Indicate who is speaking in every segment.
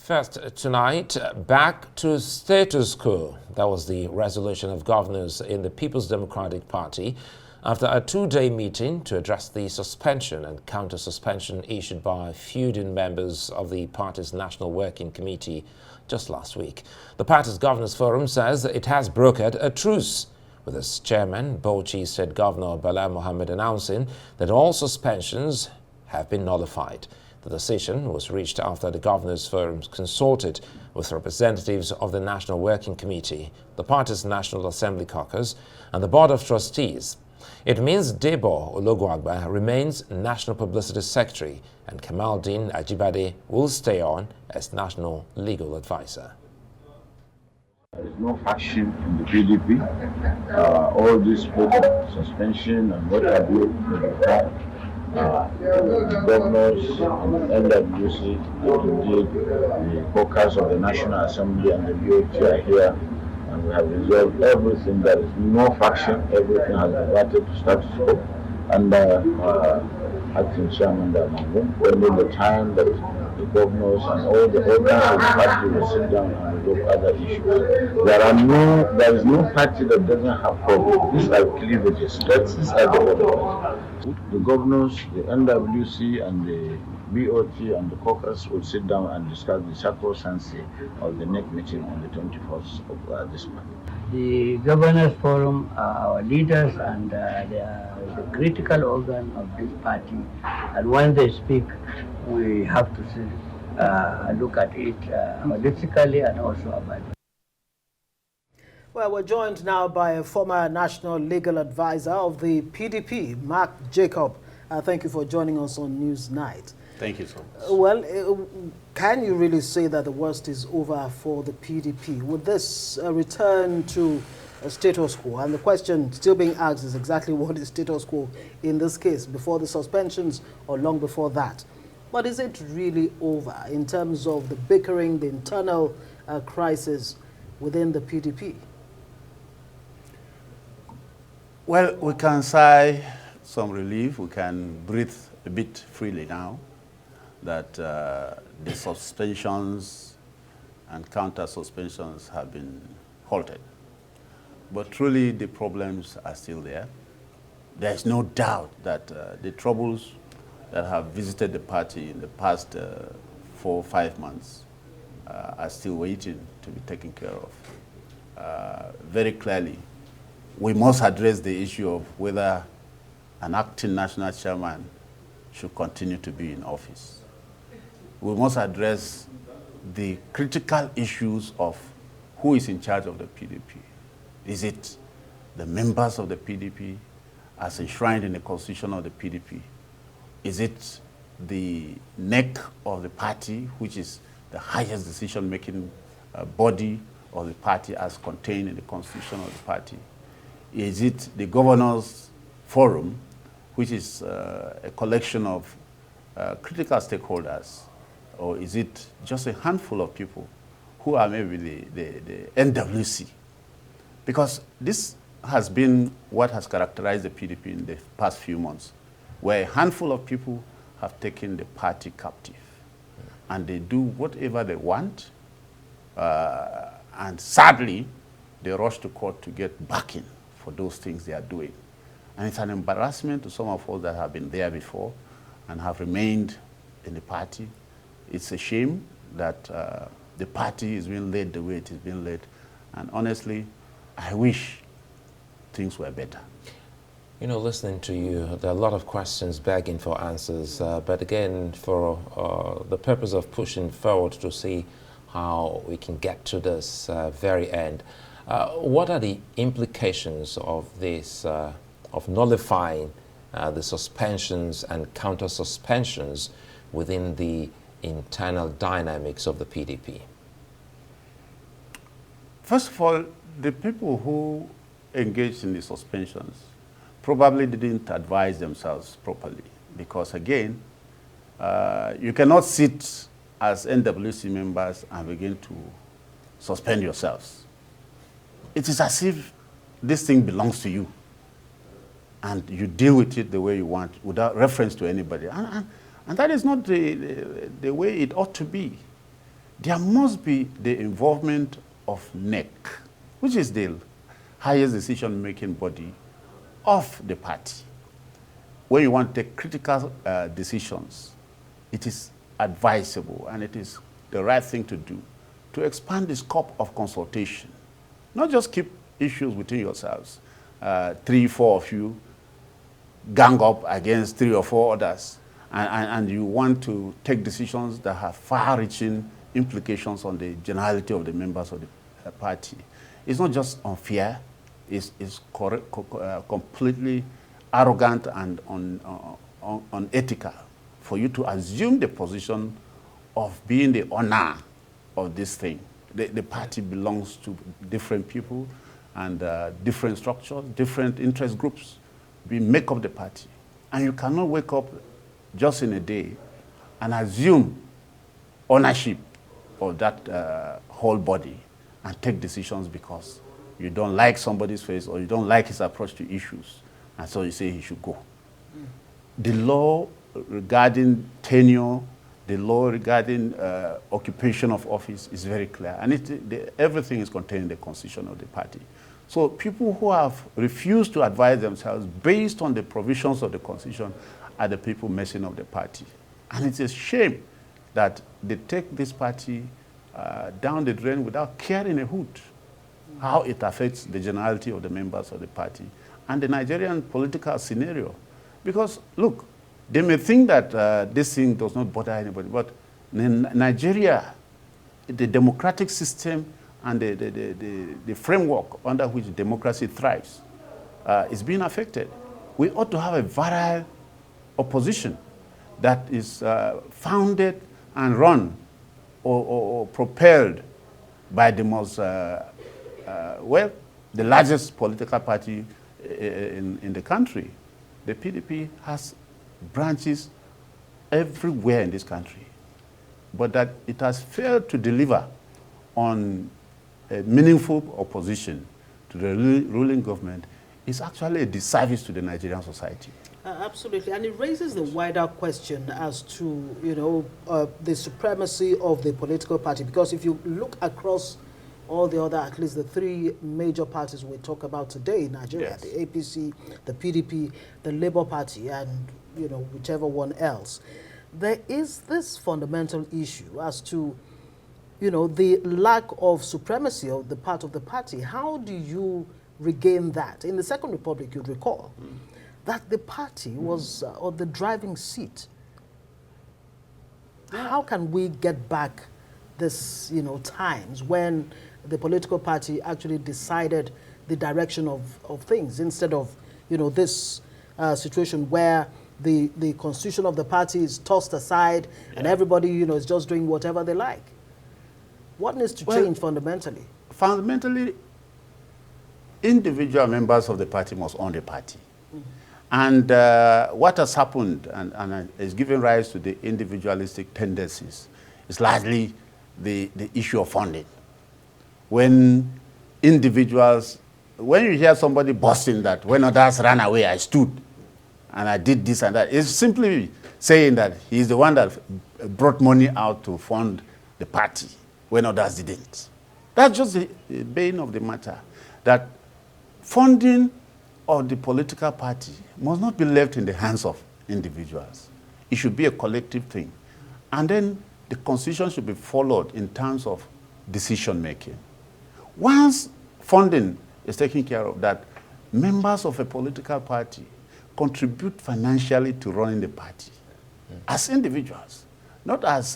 Speaker 1: First, tonight, back to status quo. That was the resolution of governors in the People's Democratic Party after a two-day meeting to address the suspension and counter-suspension issued by feuding members of the party's National Working Committee just last week. The party's Governors Forum says it has brokered a truce, with its chairman, Bauchi State Governor Bala Mohammed, announcing that all suspensions have been nullified. The decision was reached after the Governors Forum consulted with representatives of the National Working Committee, the party's National Assembly caucus, and the Board of Trustees. It means Debo Ologunagba remains National Publicity Secretary and Kamaldeen Ajibade will stay on as National Legal Advisor.
Speaker 2: There is no faction in the PDP. All this suspension and what have you, governors and NWC and indeed the caucus of the National Assembly and the BOT are here, and we have resolved everything. There is no faction, everything has reverted to status quo, and acting chairman Damango, only the time that the governors and all the organs of the party will sit down and resolve other issues. There is no party that doesn't have problems. These are cleavages. These are the problems. The governors, the NWC and the BOT and the caucus will sit down and discuss the sacrosancy of the next meeting on the 21st of this month.
Speaker 3: The Governors Forum are our leaders and they are the critical organ of this party. And when they speak, we have to look at it holistically and also about it.
Speaker 4: Well, we're joined now by a former National Legal Advisor of the PDP, Mark Jacob. Thank you for joining us on Newsnight.
Speaker 5: Thank you so much.
Speaker 4: Well, can you really say that the worst is over for the PDP? Would this return to a status quo? And the question still being asked is exactly what is status quo in this case, before the suspensions or long before that? But is it really over in terms of the bickering, the internal crisis within the PDP?
Speaker 5: Well, we can sigh some relief. We can breathe a bit freely now that the suspensions and counter-suspensions have been halted. But truly, the problems are still there. There is no doubt that the troubles that have visited the party in the past 4 or 5 months are still waiting to be taken care of. Very clearly, we must address the issue of whether an acting national chairman should continue to be in office. We must address the critical issues of who is in charge of the PDP. Is it the members of the PDP as enshrined in the constitution of the PDP? Is it the neck of the party, which is the highest decision-making body of the party as contained in the constitution of the party? Is it the Governors Forum, which is a collection of critical stakeholders? Or is it just a handful of people who are maybe the NWC? Because this has been what has characterized the PDP in the past few months, where a handful of people have taken the party captive. And they do whatever they want. And sadly, they rush to court to get backing for those things they are doing. And it's an embarrassment to some of us that have been there before and have remained in the party. It's a shame that the party is being led the way it is being led. And honestly, I wish things were better.
Speaker 1: You know, listening to you, there are a lot of questions begging for answers. But again, for the purpose of pushing forward to see how we can get to this very end, what are the implications of this, of nullifying the suspensions and counter-suspensions within the internal dynamics of the PDP?
Speaker 5: First of all, the people who engaged in the suspensions probably didn't advise themselves properly because, again, you cannot sit as NWC members and begin to suspend yourselves. It is as if this thing belongs to you and you deal with it the way you want without reference to anybody. And that is not the way it ought to be. there must be the involvement of NEC, which is the highest decision-making body of the party. When you want to take critical decisions, it is advisable and it is the right thing to do to expand the scope of consultation. Not just keep issues within yourselves. 3, 4 of you gang up against 3 or 4 others, and you want to take decisions that have far-reaching implications on the generality of the members of the party. It's not just unfair, it's completely arrogant and unethical for you to assume the position of being the owner of this thing. The party belongs to different people and different structures, different interest groups. We make up the party. And you cannot wake up just in a day and assume ownership of that whole body and take decisions because you don't like somebody's face or you don't like his approach to issues. And so you say he should go. The law regarding tenure, the law regarding occupation of office is very clear. And everything is contained in the constitution of the party. So people who have refused to advise themselves based on the provisions of the constitution are the people messing up the party. And it's a shame that they take this party down the drain without caring a hoot how it affects the generality of the members of the party and the Nigerian political scenario. Because, look, they may think that this thing does not bother anybody, but in Nigeria, the democratic system and the framework under which democracy thrives is being affected. We ought to have a virile opposition that is founded and run or propelled by the most, well, the largest political party in the country. The PDP has branches everywhere in this country, but that it has failed to deliver on a meaningful opposition to the ruling government is actually a disservice to the Nigerian society.
Speaker 4: Absolutely, and it raises the wider question as to, you know, the supremacy of the political party, because if you look across all the other, at least the 3 major parties we talk about today in Nigeria, yes, the APC, the PDP, the Labour Party, and, you know, whichever one else, there is this fundamental issue as to, you know, the lack of supremacy of the part of the party. How do you regain that? In the Second Republic, you'd recall that the party was on the driving seat. How can we get back this, you know, times when the political party actually decided the direction of things instead of, you know, this situation where the constitution of the party is tossed aside, yeah, and everybody, you know, is just doing whatever they like? What needs to change fundamentally?
Speaker 5: Fundamentally, individual members of the party must own the party. And what has happened and is giving rise to the individualistic tendencies is largely the issue of funding. When individuals, when you hear somebody boasting that when others ran away, I stood and I did this and that, it's simply saying that he's the one that brought money out to fund the party when others didn't. That's just the bane of the matter, that funding of the political party must not be left in the hands of individuals. It should be a collective thing. And then the constitution should be followed in terms of decision making. Once funding is taken care of, that members of a political party contribute financially to running the party as individuals, not as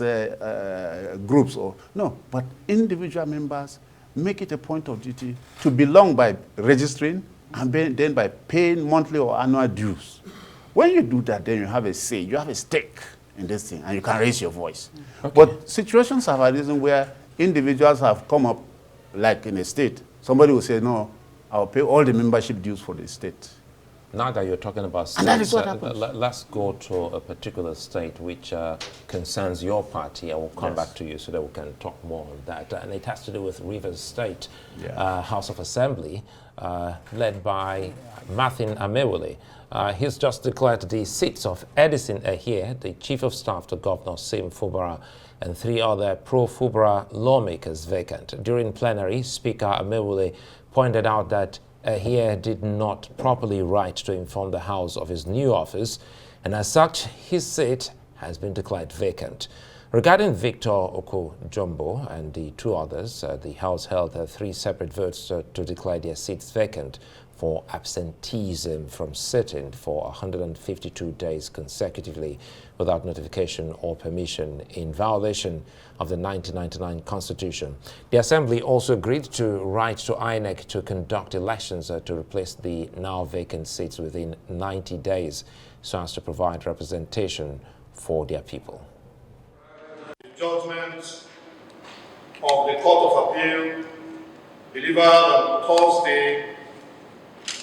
Speaker 5: groups or no, but individual members make it a point of duty to belong by registering and then by paying monthly or annual dues. When you do that, then you have a say, you have a stake in this thing, and you can raise your voice. Okay. But situations have arisen where individuals have come up, like in a state, somebody will say, no, I'll pay all the membership dues for the state.
Speaker 1: Now that you're talking about states,
Speaker 5: And that is what happens.
Speaker 1: let's go to a particular state which concerns your party. I will come back to you so that we can talk more on that. And it has to do with Rivers State House of Assembly, led by Martin Amewule. He's just declared the seats of Edison Ehie, the Chief of Staff to Governor Sim Fubara, and 3 other pro-Fubara lawmakers vacant. During plenary, Speaker Amewule pointed out that Ehie did not properly write to inform the House of his new office, and as such, his seat has been declared vacant. Regarding Victor Oko-Jumbo and the 2 others, the House held 3 separate votes to declare their seats vacant for absenteeism from sitting for 152 days consecutively without notification or permission, in violation of the 1999 Constitution. The Assembly also agreed to write to INEC to conduct elections to replace the now vacant seats within 90 days so as to provide representation for their people.
Speaker 6: The judgment of the Court of Appeal delivered on Thursday,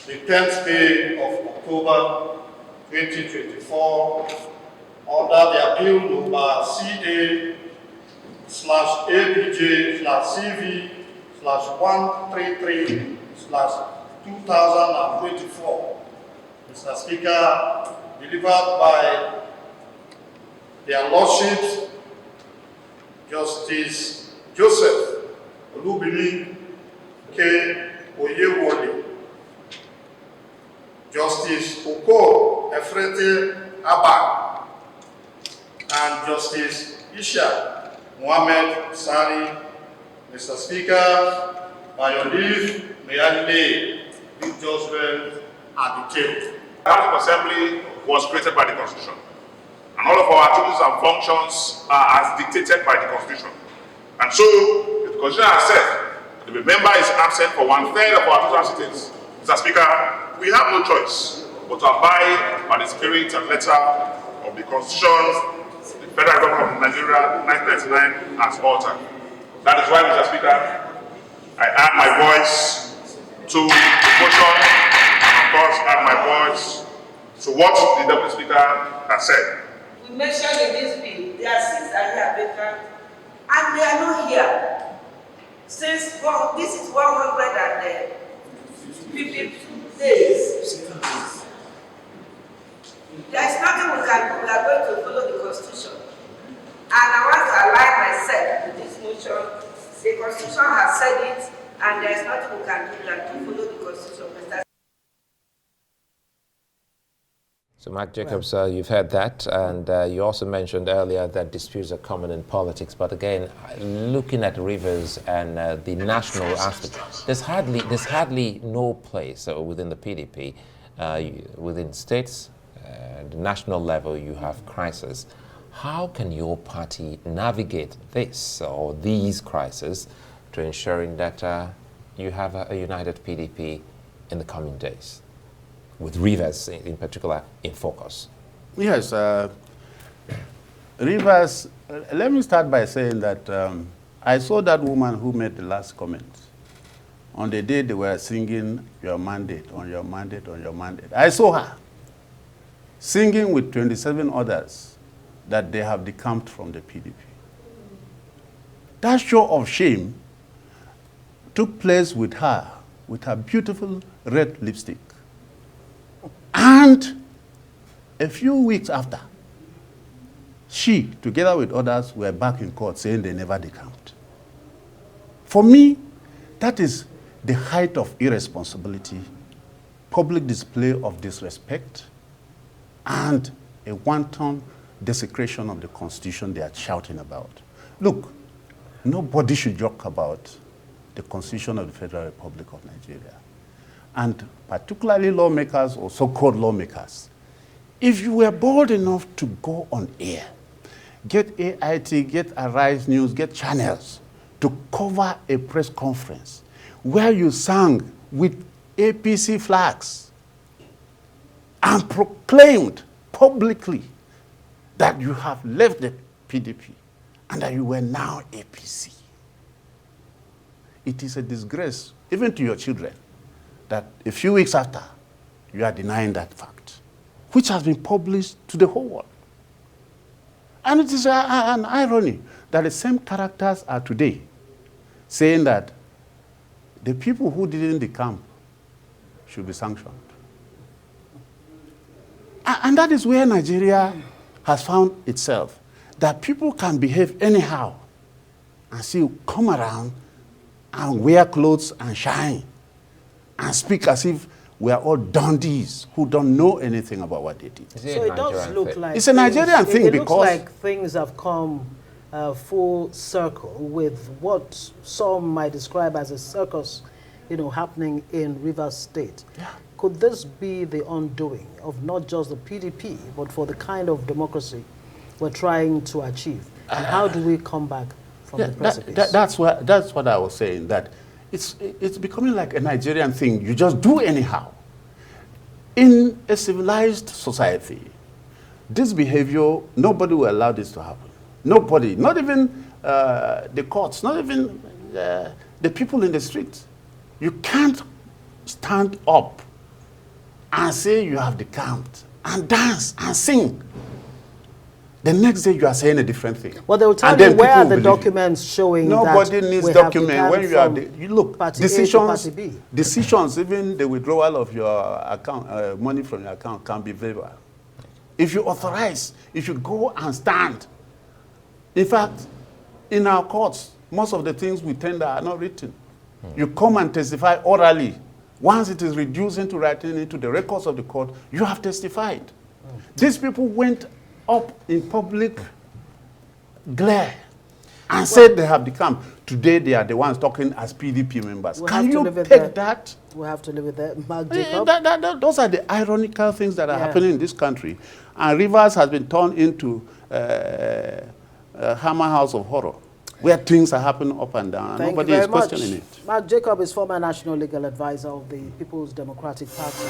Speaker 6: the 10th day of October 2024, under the appeal number CA/ABJ/CV/133/2024. Mr. Speaker, delivered by their Lordships, Justice Joseph Olubimi K. Oyewole, Justice Okor Efrete Abba, and Justice Isha Mohammed Sari. Mr. Speaker, by your leave, may I lay this judgment at the table.
Speaker 7: The House of Assembly was created by the Constitution, and all of our activities and functions are as dictated by the Constitution. And so, the Constitution has said that if a member is absent for 1/3 of our total sittings, Mr. Speaker, we have no choice but to abide by the spirit and letter of the Constitution the Federal Government of Nigeria 1999 has altered. That is why, Mr. Speaker, I add my voice to the motion, and of course add my voice to what the Deputy Speaker has said.
Speaker 8: We mentioned in this bill, their seats are here vacant, and they are not here. Since this is 152 days. There is nothing we can do. We are going to follow the Constitution. And I want to align myself with this motion. The Constitution has said it, and there is nothing we can do than to follow the Constitution.
Speaker 1: So, Mark Jacobs, you've heard that, and you also mentioned earlier that disputes are common in politics. But again, looking at Rivers and the national aspect, there's hardly no place within the PDP, within states, the national level, you have crisis. How can your party navigate this or these crises to ensuring that you have a united PDP in the coming days, with Rivers in particular in focus?
Speaker 5: Yes, Rivers, let me start by saying that I saw that woman who made the last comment on the day they were singing your mandate, on your mandate, on your mandate. I saw her singing with 27 others that they have decamped from the PDP. That show of shame took place with her beautiful red lipstick. And a few weeks after, she, together with others, were back in court saying they never decamped. For me, that is the height of irresponsibility, public display of disrespect, and a wanton desecration of the Constitution they are shouting about. Look, nobody should joke about the Constitution of the Federal Republic of Nigeria. And particularly lawmakers or so-called lawmakers, if you were bold enough to go on air, get AIT, get Arise News, get channels to cover a press conference where you sang with APC flags and proclaimed publicly that you have left the PDP and that you were now APC. It is a disgrace, even to your children, that a few weeks after, you are denying that fact, which has been published to the whole world. And it is an irony that the same characters are today saying that the people who didn't decamp should be sanctioned. And that is where Nigeria has found itself, that people can behave anyhow and still come around and wear clothes and shine and speak as if we are all dandies who don't know anything about what they did.
Speaker 4: So it does look like
Speaker 5: it's a Nigerian thing
Speaker 4: it
Speaker 5: because
Speaker 4: looks like things have come full circle with what some might describe as a circus, happening in Rivers State.
Speaker 5: Yeah.
Speaker 4: Could this be the undoing of not just the PDP, but for the kind of democracy we're trying to achieve? And how do we come back from the precipice?
Speaker 5: That's what I was saying, that it's becoming like a Nigerian thing. You just do anyhow. In a civilized society, this behavior, nobody will allow this to happen. Nobody, not even the courts, not even the people in the streets. You can't stand up and say you have decamped and dance and sing. The next day you are saying a different thing.
Speaker 4: Well, they will tell you where are the documents showing
Speaker 5: nobody
Speaker 4: that
Speaker 5: needs document. When you are, you look,
Speaker 4: party
Speaker 5: decisions,
Speaker 4: A to party B.
Speaker 5: decisions, even the withdrawal of your account, money from your account can be verbal. If you authorize, you should go and stand. In fact, in our courts, most of the things we tender are not written. You come and testify orally. Once it is reduced into writing into the records of the court, you have testified. These people went up in public glare and said they have decamped. Today they are the ones talking as PDP members. Can you take that?
Speaker 4: We have to live with that. Mark Jacob?
Speaker 5: Those are the ironical things that are happening in this country. And Rivers has been turned into a hammer house of horror, where things are happening up and down.
Speaker 4: Thank
Speaker 5: Nobody
Speaker 4: you
Speaker 5: is
Speaker 4: very
Speaker 5: questioning
Speaker 4: much.
Speaker 5: it.
Speaker 4: Mark Jacob is former National Legal Advisor of the People's Democratic Party.